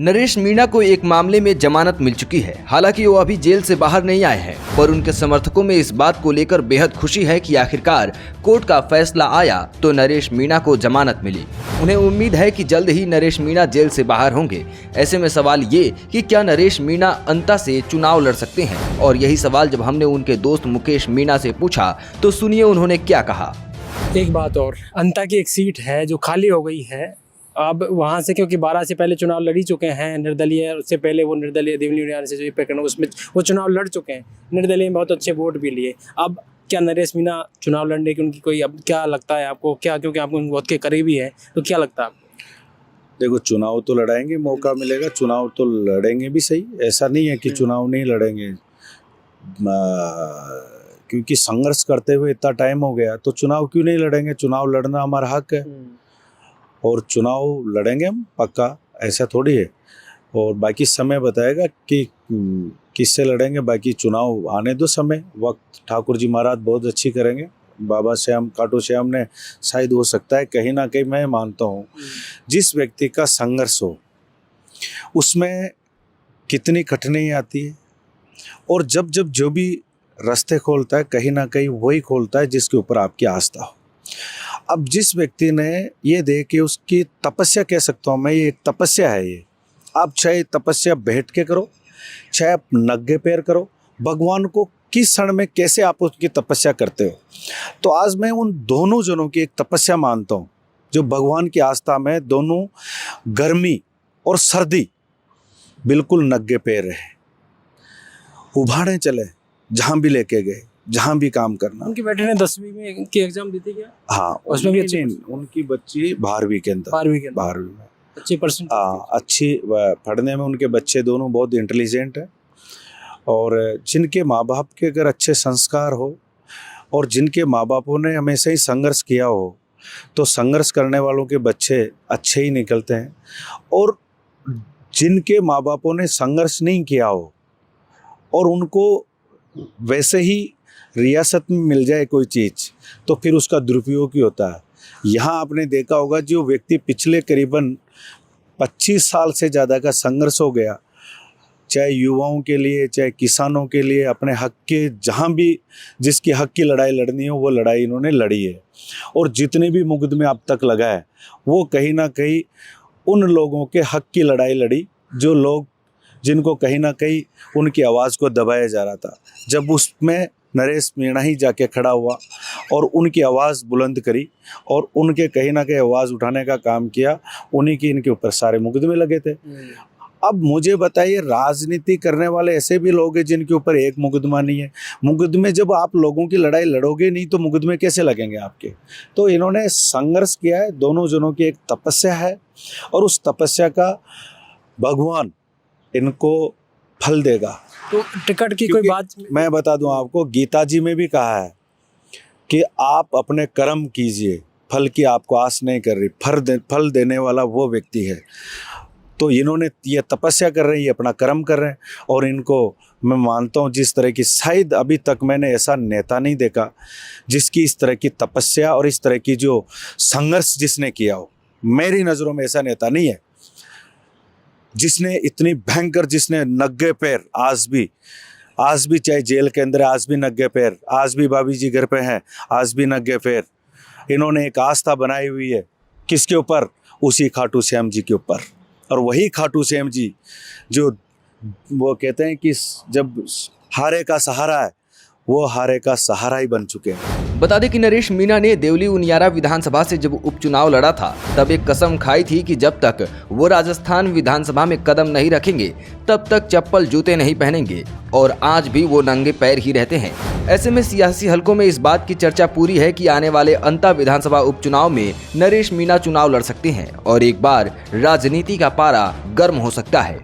नरेश मीणा को एक मामले में जमानत मिल चुकी है। हालांकि वो अभी जेल से बाहर नहीं आए हैं, पर उनके समर्थकों में इस बात को लेकर बेहद खुशी है कि आखिरकार कोर्ट का फैसला आया तो नरेश मीणा को जमानत मिली। उन्हें उम्मीद है कि जल्द ही नरेश मीणा जेल से बाहर होंगे। ऐसे में सवाल ये कि क्या नरेश मीणा अंता से चुनाव लड़ सकते हैं, और यही सवाल जब हमने उनके दोस्त मुकेश मीणा से पूछा तो सुनिए उन्होंने क्या कहा। एक बात और, अंता की एक सीट है जो खाली हो गई है। अब वहाँ से क्योंकि 12 से पहले चुनाव लड़ चुके हैं निर्दलीय, उससे पहले वो निर्दलीय देवनी उनियान से जो ये प्रकरण उसमें वो चुनाव लड़ चुके हैं, निर्दलीय में बहुत अच्छे वोट भी लिए। अब क्या नरेश मीणा चुनाव लड़ने की उनकी कोई, अब क्या लगता है आपको, क्या क्योंकि आप बहुत के करीबी है तो क्या लगता है आपको? देखो, चुनाव तो लड़ाएंगे, मौका मिलेगा चुनाव तो लड़ेंगे भी। सही, ऐसा नहीं है कि चुनाव नहीं लड़ेंगे, क्योंकि संघर्ष करते हुए इतना टाइम हो गया तो चुनाव क्यों नहीं लड़ेंगे। चुनाव लड़ना हमारा हक है और चुनाव लड़ेंगे हम पक्का, ऐसा थोड़ी है। और बाकी समय बताएगा कि किससे लड़ेंगे। बाकी चुनाव आने दो, समय वक्त ठाकुर जी महाराज बहुत अच्छी करेंगे। बाबा श्याम, खाटू श्याम ने शायद हो सकता है कहीं ना कहीं, मैं मानता हूँ जिस व्यक्ति का संघर्ष हो उसमें कितनी कठिनाई आती है, और जब जब जो भी रास्ते खोलता है कहीं ना कहीं वही खोलता है जिसके ऊपर आपकी आस्था हो। अब जिस व्यक्ति ने ये देखे, उसकी तपस्या कह सकता हूँ मैं, ये एक तपस्या है। ये आप चाहे तपस्या बैठ के करो, चाहे आप नंगे पैर करो, भगवान को किस क्षण में कैसे आप उसकी तपस्या करते हो। तो आज मैं उन दोनों जनों की एक तपस्या मानता हूँ जो भगवान की आस्था में दोनों गर्मी और सर्दी बिल्कुल नंगे पैर रहे, उभाड़े चले, जहाँ भी लेके गए, जहाँ भी काम करना। उनकी बेटे ने 10वीं में की एग्जाम दी थी क्या? हाँ, उसमें भी अच्छी, उनकी बच्ची 12वीं के अंदर, 12वीं में अच्छी परसेंट, अच्छी पढ़ने में उनके बच्चे दोनों बहुत इंटेलिजेंट हैं। और जिनके माँ बाप के अगर अच्छे संस्कार हो और जिनके माँ बापों ने हमेशा ही संघर्ष किया हो तो संघर्ष करने वालों के बच्चे अच्छे ही निकलते हैं। और जिनके माँ बापों ने संघर्ष नहीं किया हो और उनको वैसे ही रियासत में मिल जाए कोई चीज़ तो फिर उसका दुरुपयोग ही होता है। यहाँ आपने देखा होगा जो व्यक्ति पिछले करीबन 25 साल से ज़्यादा का संघर्ष हो गया, चाहे युवाओं के लिए, चाहे किसानों के लिए, अपने हक के जहाँ भी जिसकी हक की लड़ाई लड़नी हो वो लड़ाई इन्होंने लड़ी है। और जितने भी मुकदमे अब तक लगा है वो कहीं ना कहीं उन लोगों के हक की लड़ाई लड़ी जो लोग, जिनको कहीं ना कहीं उनकी आवाज़ को दबाया जा रहा था। जब उसमें नरेश मीणा ही जाके खड़ा हुआ और उनकी आवाज़ बुलंद करी और उनके कहीं ना कहीं आवाज़ उठाने का काम किया, उन्हीं की इनके ऊपर सारे मुकदमे लगे थे। अब मुझे बताइए, राजनीति करने वाले ऐसे भी लोग हैं जिनके ऊपर एक मुकदमा नहीं है। मुकदमे, जब आप लोगों की लड़ाई लड़ोगे नहीं तो मुकदमे कैसे लगेंगे आपके। तो इन्होंने संघर्ष किया है, दोनों जनों की एक तपस्या है और उस तपस्या का भगवान इनको फल देगा। तो टिकट की कोई बात मैं बता दूं आपको, गीता जी में भी कहा है कि आप अपने कर्म कीजिए, फल की आपको आस नहीं कर रही, फल देने वाला वो व्यक्ति है। तो इन्होंने ये तपस्या कर रहे हैं, ये अपना कर्म कर रहे हैं। और इनको मैं मानता हूँ जिस तरह की, शायद अभी तक मैंने ऐसा नेता नहीं देखा जिसकी इस तरह की तपस्या और इस तरह की जो संघर्ष जिसने किया हो। मेरी नज़रों में ऐसा नेता नहीं है जिसने इतनी भयंकर, जिसने नंगे पैर, आज भी चाहे जेल के अंदर, आज भी नंगे पैर, आज भी भाभी जी घर पे हैं, आज भी नंगे पैर, इन्होंने एक आस्था बनाई हुई है। किसके ऊपर? उसी खाटू श्याम जी के ऊपर। और वही खाटू श्याम जी जो वो कहते हैं कि जब हारे का सहारा है, वो हारे का सहारा ही बन चुके हैं। बता दें कि नरेश मीणा ने देवली उनियारा विधानसभा से जब उपचुनाव लड़ा था तब एक कसम खाई थी कि जब तक वो राजस्थान विधानसभा में कदम नहीं रखेंगे तब तक चप्पल जूते नहीं पहनेंगे, और आज भी वो नंगे पैर ही रहते हैं। ऐसे में सियासी हलकों में इस बात की चर्चा पूरी है कि आने वाले अंता विधानसभा उपचुनाव में नरेश मीणा चुनाव लड़ सकते हैं और एक बार राजनीति का पारा गर्म हो सकता है।